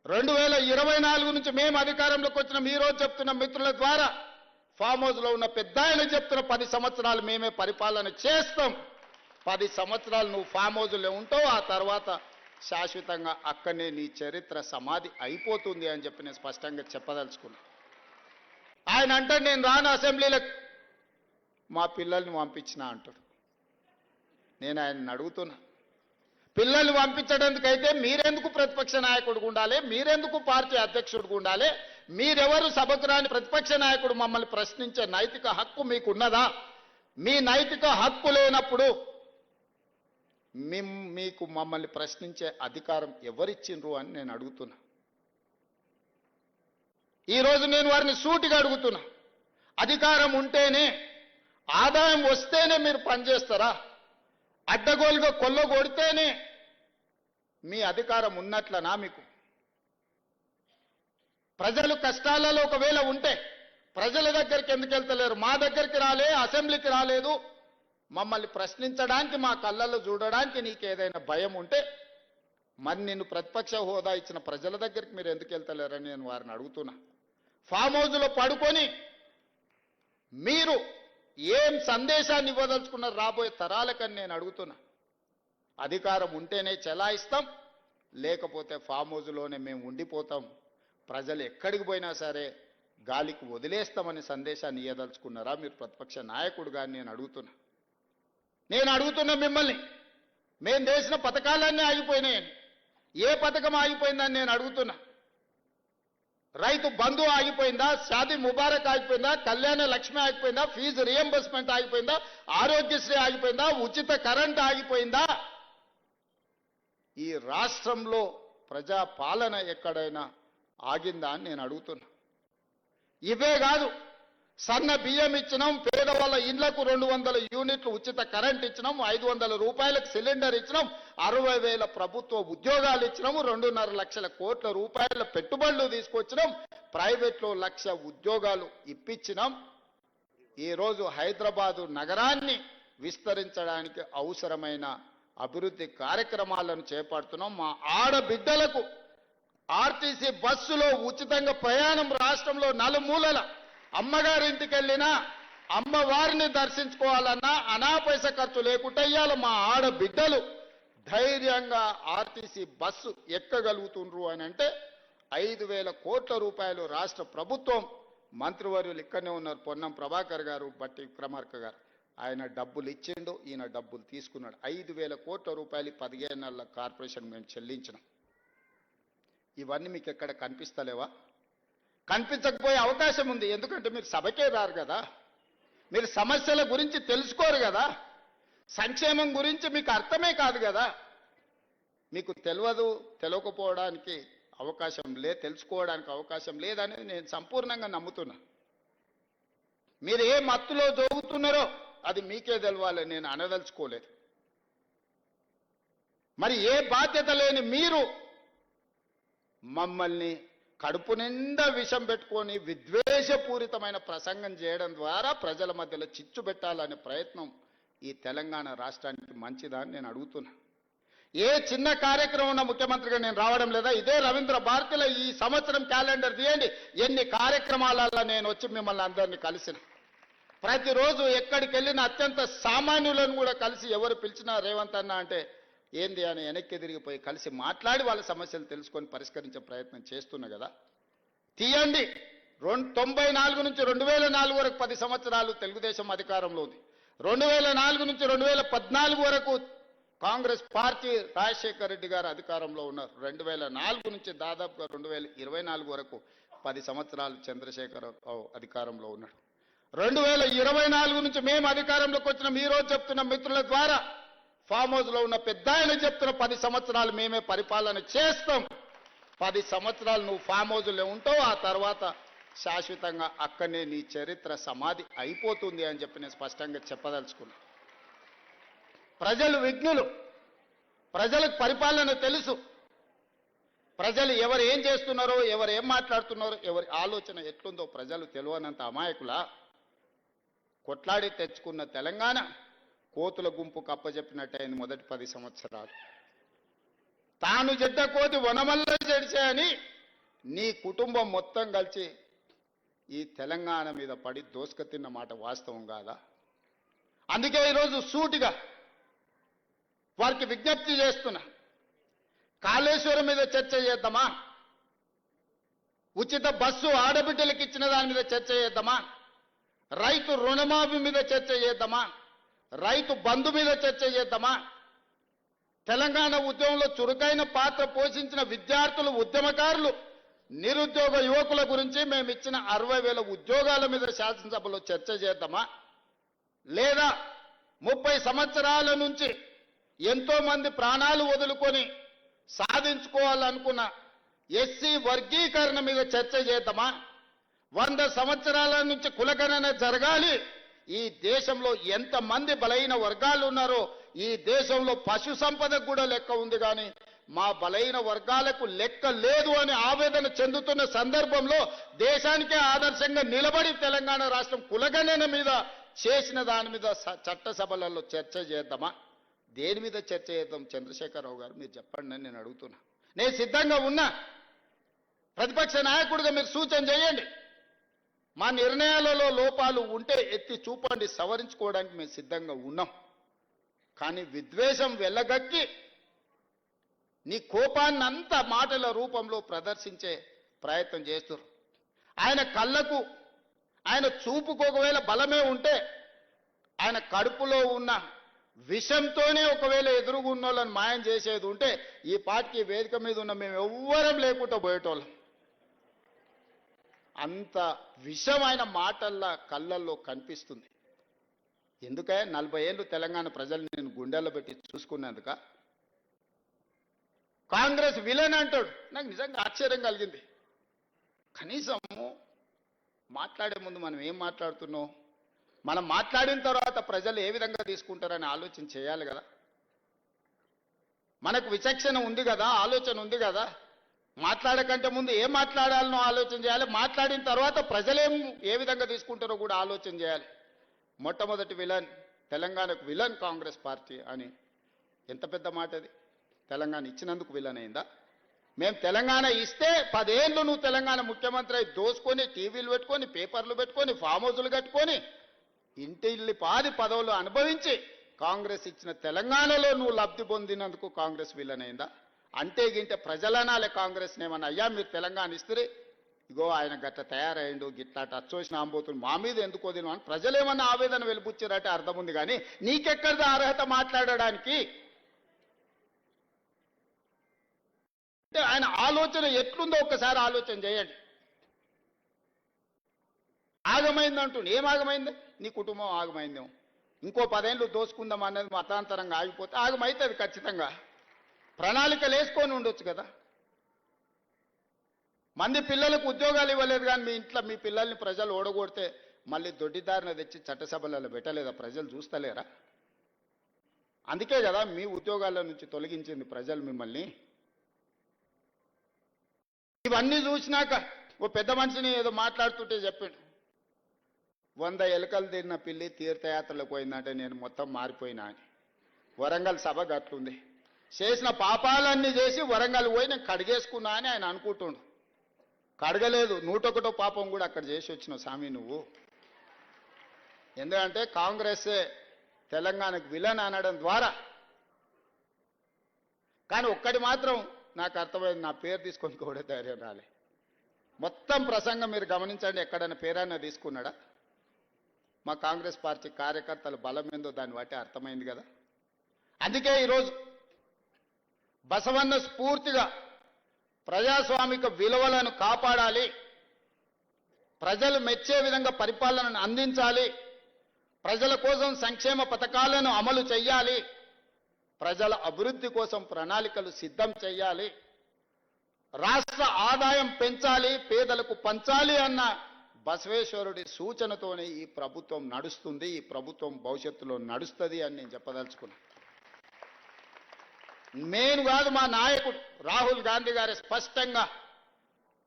2024 నుంచి మేము అధికారంలోకి వచ్చిన ఈ రోజు చెప్తున్న మిత్రుల ద్వారా ఫామ్ హౌస్ లో ఉన్న పెద్ద ఆయన చెప్తున్న 10 సంవత్సరాలు మేమే పరిపాలన చేస్తాం. 10 సంవత్సరాలు నువ్వు ఫామ్ హౌస్లో ఉంటావు, ఆ తర్వాత శాశ్వతంగా అక్కడనే నీ చరిత్ర సమాధి అయిపోతుంది అని చెప్పి నేను స్పష్టంగా చెప్పదలుచుకున్నా. ఆయన అంటాడు నేను రాను అసెంబ్లీలకు, మా పిల్లల్ని పంపించిన అంటాడు. నేను ఆయన్ని అడుగుతున్నా, పిల్లల్ని పంపించడానికైతే మీరెందుకు ప్రతిపక్ష నాయకుడిగా ఉండాలి, మీరెందుకు పార్టీ అధ్యక్షుడిగా ఉండాలి, మీరెవరు సభకు రాని ప్రతిపక్ష నాయకుడు మమ్మల్ని ప్రశ్నించే నైతిక హక్కు మీకున్నదా? మీ నైతిక హక్కు లేనప్పుడు మీకు మమ్మల్ని ప్రశ్నించే అధికారం ఎవరిచ్చిండ్రు అని నేను అడుగుతున్నా. ఈరోజు నేను వారిని సూటిగా అడుగుతున్నా, అధికారం ఉంటేనే ఆదాయం వస్తేనే మీరు పనిచేస్తారా? అడ్డగోలుగా కొల్లగొడితేనే మీ అధికారం ఉన్నట్లనా? మీకు ప్రజలు కష్టాలలో ఒకవేళ ఉంటే ప్రజల దగ్గరికి ఎందుకు వెళ్తలేరు? మా దగ్గరికి రాలే, అసెంబ్లీకి రాలేదు, మమ్మల్ని ప్రశ్నించడానికి, మా కళ్ళల్లో చూడడానికి నీకు ఏదైనా భయం ఉంటే మరి నిన్ను ప్రతిపక్ష హోదా ఇచ్చిన ప్రజల దగ్గరికి మీరు ఎందుకు వెళ్తలేరని నేను వారిని అడుగుతున్నా. ఫామ్ హౌస్లో పడుకొని మీరు ఏం సందేశాన్ని ఇవ్వదలుచుకున్నారు రాబోయే తరాలకని నేను అడుగుతున్నా. అధికారం ఉంటేనే చెలాయిస్తాం, లేకపోతే ఫామ్ హౌస్లోనే మేము ఉండిపోతాం, ప్రజలు ఎక్కడికి పోయినా సరే గాలికి వదిలేస్తామని సందేశాన్ని ఇవ్వదలుచుకున్నారా మీరు ప్రతిపక్ష నాయకుడుగా నేను అడుగుతున్నా మిమ్మల్ని. మేము చేసిన పథకాలన్నీ ఆగిపోయినాయని, ఏ పథకం ఆగిపోయిందని నేను అడుగుతున్నా. రైతు బంధు ఆగిపోయిందా? షాదీ ముబారక్ ఆగిపోయిందా? కళ్యాణ లక్ష్మి ఆగిపోయిందా? ఫీజు రియంబర్స్మెంట్ ఆగిపోయిందా? ఆరోగ్యశ్రీ ఆగిపోయిందా? ఉచిత కరెంట్ ఆగిపోయిందా? ఈ రాష్ట్రంలో ప్రజా పాలన ఎక్కడైనా ఆగిందా అని నేను అడుగుతున్నా. ఇవే కాదు, సన్న బియ్యం ఇచ్చినాం, పేదవాళ్ళ ఇండ్లకు 200 యూనిట్లు ఉచిత కరెంట్ ఇచ్చినాం, 500 రూపాయలకు సిలిండర్ ఇచ్చినాం, 60,000 ప్రభుత్వ ఉద్యోగాలు ఇచ్చినాము, 2.5 లక్షల కోట్ల రూపాయల పెట్టుబడులు తీసుకొచ్చినాం, ప్రైవేట్లో 1,00,000 ఉద్యోగాలు ఇప్పించినాం. ఈరోజు హైదరాబాదు నగరాన్ని విస్తరించడానికి అవసరమైన అభివృద్ధి కార్యక్రమాలను చేపడుతున్నాం. మా ఆడబిడ్డలకు ఆర్టీసీ బస్సులో ఉచితంగా ప్రయాణం రాష్ట్రంలో నలుమూలల అమ్మగారింటికి వెళ్ళినా అమ్మవారిని దర్శించుకోవాలన్నా అనా పైసా ఖర్చు లేకుండా ఇయ్యాల మా ఆడబిడ్డలు ధైర్యంగా ఆర్టీసీ బస్సు ఎక్కగలుగుతుండ్రు అని అంటే 5,000 కోట్ల రూపాయలు రాష్ట్ర ప్రభుత్వం, మంత్రివర్యులు ఇక్కడనే ఉన్నారు, పొన్నం ప్రభాకర్ గారు, బట్టి విక్రమార్క గారు, ఆయన డబ్బులు ఇచ్చిండు, ఈయన డబ్బులు తీసుకున్నాడు. 5,000 కోట్ల రూపాయలు 15 నెలల కార్పొరేషన్ మేము చెల్లించినాం. ఇవన్నీ మీకు ఎక్కడ కనిపిస్తలేవా? కనిపించకపోయే అవకాశం ఉంది. ఎందుకంటే మీరు సభకే రారు కదా, మీరు సమస్యల గురించి తెలుసుకోరు కదా, సంక్షేమం గురించి మీకు అర్థమే కాదు కదా, మీకు తెలియకపోవడానికి అవకాశం తెలుసుకోవడానికి అవకాశం లేదనేది నేను సంపూర్ణంగా నమ్ముతున్నా. మీరు ఏ మత్తులో జోగుతున్నారో అది మీకే తెలవాలి, నేను అనదలుచుకోలేదు. మరి ఏ బాధ్యత లేని మీరు మమ్మల్ని కడుపు నిండా విషం పెట్టుకొని విద్వేషపూరితమైన ప్రసంగం చేయడం ద్వారా ప్రజల మధ్యలో చిచ్చు పెట్టాలనే ప్రయత్నం ఈ తెలంగాణ రాష్ట్రానికి మంచిదా అని నేను అడుగుతున్నా. ఏ చిన్న కార్యక్రమం ఉన్న ముఖ్యమంత్రిగా నేను రావడం లేదా? ఇదే రవీంద్ర భారతిలో ఈ సంవత్సరం క్యాలెండర్ తీయండి, ఎన్ని కార్యక్రమాలలో నేను వచ్చి మిమ్మల్ని అందరినీ కలిసిన. ప్రతిరోజు ఎక్కడికి వెళ్ళిన అత్యంత సామాన్యులను కూడా కలిసి ఎవరు పిలిచినా రేవంత్ అన్న అంటే ఏంది అని వెనక్కి తిరిగిపోయి కలిసి మాట్లాడి వాళ్ళ సమస్యలు తెలుసుకొని పరిష్కరించే ప్రయత్నం చేస్తున్నా కదా. తీయండి, 94 నుంచి 2004 వరకు 10 సంవత్సరాలు తెలుగుదేశం అధికారంలో ఉంది. 2004 నుంచి 2014 వరకు కాంగ్రెస్ పార్టీ రాజశేఖర్ రెడ్డి గారు అధికారంలో ఉన్నారు. 2004 నుంచి దాదాపుగా 2024 వరకు 10 సంవత్సరాలు చంద్రశేఖర్ అధికారంలో ఉన్నాడు. 2024 నుంచి మేము అధికారంలోకి వచ్చిన ఈ రోజు చెప్తున్న మిత్రుల ద్వారా ఫామ్ హౌస్లో ఉన్న పెద్ద ఆయన చెప్తున్న 10 సంవత్సరాలు మేమే పరిపాలన చేస్తాం. 10 సంవత్సరాలు నువ్వు ఫామ్ హౌస్లో ఉంటావు, ఆ తర్వాత శాశ్వతంగా అక్కడనే నీ చరిత్ర సమాధి అయిపోతుంది అని చెప్పి నేను స్పష్టంగా చెప్పదలుచుకున్నా. ప్రజలు విజ్ఞులు, ప్రజలకు పరిపాలన తెలుసు. ప్రజలు ఎవరు ఏం చేస్తున్నారో, ఎవరు ఏం మాట్లాడుతున్నారో, ఎవరి ఆలోచన ఎట్లుందో ప్రజలు తెలియనంత అమాయకులా? కొట్లాడి తెచ్చుకున్న తెలంగాణ కోతుల గుంపుకు అప్పచెప్పినట్టయింది మొదటి 10 సంవత్సరాలు. తాను చెడ్డ కోతి వనమల్ల చెడిచే అని నీ కుటుంబం మొత్తం కలిసి ఈ తెలంగాణ మీద పడి దోసుక తిన్న మాట వాస్తవం కాదా? అందుకే ఈరోజు సూటిగా వారికి విజ్ఞప్తి చేస్తున్నా. కాళేశ్వరం మీద చర్చ చేద్దామా? ఉచిత బస్సు ఆడబిడ్డలకు ఇచ్చిన దాని మీద చర్చ చేద్దామా? రైతు రుణమాఫీ మీద చర్చ చేద్దామా? రైతు బంధు మీద చర్చ చేద్దామా? తెలంగాణ ఉద్యమంలో చురుకైన పాత్ర పోషించిన విద్యార్థులు, ఉద్యమకారులు, నిరుద్యోగ యువకుల గురించి మేము ఇచ్చిన 60,000 ఉద్యోగాల మీద శాసనసభలో చర్చ చేద్దామా? లేదా 30 సంవత్సరాల నుంచి ఎంతో మంది ప్రాణాలు వదులుకొని సాధించుకోవాలనుకున్న ఎస్సీ వర్గీకరణ మీద చర్చ చేద్దామా? 100 సంవత్సరాల నుంచి కులగణన జరగాలి. ఈ దేశంలో ఎంతమంది బలైన వర్గాలు ఉన్నారో ఈ దేశంలో పశు సంపదకు కూడా లెక్క ఉంది, కానీ మా బలైన వర్గాలకు లెక్క లేదు అని ఆవేదన చెందుతున్న సందర్భంలో దేశానికే ఆదర్శంగా నిలబడి తెలంగాణ రాష్ట్రం కులగణన మీద చేసిన దాని మీద చట్టసభలలో చర్చ చేద్దామా? దేని మీద చర్చ చేద్దాం? చంద్రశేఖరరావు గారు మీరు చెప్పండి అని నేను అడుగుతున్నా. నేను సిద్ధంగా ఉన్నా. ప్రతిపక్ష నాయకుడిగా మీరు సూచన చేయండి. మా నిర్ణయాలలో లోపాలు ఉంటే ఎత్తి చూపండి, సవరించుకోవడానికి మేము సిద్ధంగా ఉన్నాం. కానీ విద్వేషం వెళ్ళగక్కి నీ కోపాన్నంతా మాటల రూపంలో ప్రదర్శించే ప్రయత్నం చేస్తున్నారు. ఆయన కళ్ళకు, ఆయన చూపుకు ఒకవేళ బలమే ఉంటే ఆయన కడుపులో ఉన్న విషంతోనే ఒకవేళ ఎదురుగున్న వాళ్ళని మాయం చేసేది ఉంటే ఈ పార్టీకి వేదిక మీద ఉన్న మేము ఎవ్వరం లేకుండా పోయేటోళ్ళం. అంత విషం ఆయన మాటల్లో కళ్ళల్లో కనిపిస్తుంది. ఎందుకే 40 ఏళ్ళు తెలంగాణ ప్రజలు నేను గుండెల్లో పెట్టి చూసుకున్నందుక కాంగ్రెస్ విలన్ అంటాడు. నాకు నిజంగా ఆశ్చర్యం కలిగింది. కనీసము మాట్లాడే ముందు మనం ఏం మాట్లాడుతున్నాం, మనం మాట్లాడిన తర్వాత ప్రజలు ఏ విధంగా తీసుకుంటారని ఆలోచన చేయాలి కదా. మనకు విచక్షణ ఉంది కదా, ఆలోచన ఉంది కదా. మాట్లాడకంటే ముందు ఏం మాట్లాడాలనో ఆలోచన చేయాలి. మాట్లాడిన తర్వాత ప్రజలేం ఏ విధంగా తీసుకుంటారో కూడా ఆలోచన చేయాలి. మొట్టమొదటి విలన్, తెలంగాణకు విలన్ కాంగ్రెస్ పార్టీ అని ఎంత పెద్ద మాట అది. తెలంగాణ ఇచ్చినందుకు విలన్ అయిందా? మేము తెలంగాణ ఇస్తే 10 ఏళ్ళు నువ్వు తెలంగాణ ముఖ్యమంత్రి అయి దోసుకొని టీవీలు పెట్టుకొని పేపర్లు పెట్టుకొని ఫామ్ హౌజులు కట్టుకొని ఇంటిల్లి పాది పదవులు అనుభవించి కాంగ్రెస్ ఇచ్చిన తెలంగాణలో నువ్వు లబ్ధి పొందినందుకు కాంగ్రెస్ విలన్ అయిందా? అంటే గింటే ప్రజలనాలే కాంగ్రెస్ నేమన్నా అయ్యా మీరు తెలంగాణ ఇస్తే ఇగో ఆయన గట్ట తయారయ్యిండు, గిట్లా టచ్చోసిన ఆంబోతులు మా మీద ఎందుకు వదిన అని ప్రజలేమన్నా ఆవేదన వెలిపుచ్చారంటే అర్థం ఉంది. కానీ నీకెక్కడిది అర్హత మాట్లాడడానికి? అంటే ఆయన ఆలోచన ఎట్లుందో ఒక్కసారి ఆలోచన చేయండి. ఆగమైందంటుండే, ఏం ఆగమైంది? నీ కుటుంబం ఆగమైందేమో. ఇంకో 10 ఏళ్ళు దోసుకుందాం అన్నది మతాంతరంగా ఆగిపోతే ఆగమైతుంది ఖచ్చితంగా. ప్రణాళికలు వేసుకొని ఉండొచ్చు కదా. మంది పిల్లలకు ఉద్యోగాలు ఇవ్వలేదు, కానీ మీ ఇంట్లో మీ పిల్లల్ని ప్రజలు ఓడగొడితే మళ్ళీ దొడ్డిదారిన తెచ్చి చట్టసభలలో పెట్టలేదా? ప్రజలు చూస్తలేరా? అందుకే కదా మీ ఉద్యోగాల నుంచి తొలగించింది ప్రజలు మిమ్మల్ని. ఇవన్నీ చూసినాక ఓ పెద్ద మనిషిని ఏదో మాట్లాడుతుంటే చెప్పాడు, 100 ఎలుకలు తిన్న పిల్లి తీర్థయాత్రలకు పోయిందంటే నేను మొత్తం మారిపోయినా అని. వరంగల్ సభ గట్లుంది. చేసిన పాపాలన్నీ చేసి వరంగల్ పోయి నేను కడిగేసుకున్నా అని ఆయన అనుకుంటుండు. కడగలేదు, 101 పాపం కూడా అక్కడ చేసి వచ్చిన స్వామి నువ్వు. ఎందుకంటే కాంగ్రెసే తెలంగాణకు విలన్ అనడం ద్వారా. కానీ ఒక్కటి మాత్రం నాకు అర్థమైంది, నా పేరు తీసుకొని కూడా ధైర్యం రాలే. మొత్తం ప్రసంగం మీరు గమనించండి, ఎక్కడైనా పేరైనా తీసుకున్నాడా? మా కాంగ్రెస్ పార్టీ కార్యకర్తల బలం ఏందో దాన్ని బట్టి అర్థమైంది కదా. అందుకే ఈరోజు బసవన్న స్ఫూర్తిగా ప్రజాస్వామిక విలువలను కాపాడాలి, ప్రజలు మెచ్చే విధంగా పరిపాలనను అందించాలి, ప్రజల కోసం సంక్షేమ పథకాలను అమలు చేయాలి, ప్రజల అభివృద్ధి కోసం ప్రణాళికలు సిద్ధం చేయాలి, రాష్ట్ర ఆదాయం పెంచాలి, పేదలకు పంచాలి అన్న బసవేశ్వరుడి సూచనతోనే ఈ ప్రభుత్వం నడుస్తుంది. ఈ ప్రభుత్వం భవిష్యత్తులో నడుస్తుంది అని నేను చెప్పదలుచుకున్నాను. నేను కాదు, మా నాయకుడు రాహుల్ గాంధీ గారి స్పష్టంగా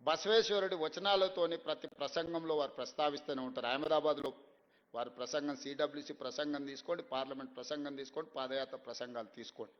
బసవేశ్వరుడి వచనాలతోని ప్రతి ప్రసంగంలో వారు ప్రస్తావిస్తూనే ఉంటారు. అహ్మదాబాద్లో వారి ప్రసంగం, సిడబ్ల్యూసి ప్రసంగం తీసుకోండి, పార్లమెంట్ ప్రసంగం తీసుకోండి, పాదయాత్ర ప్రసంగాలు తీసుకోండి.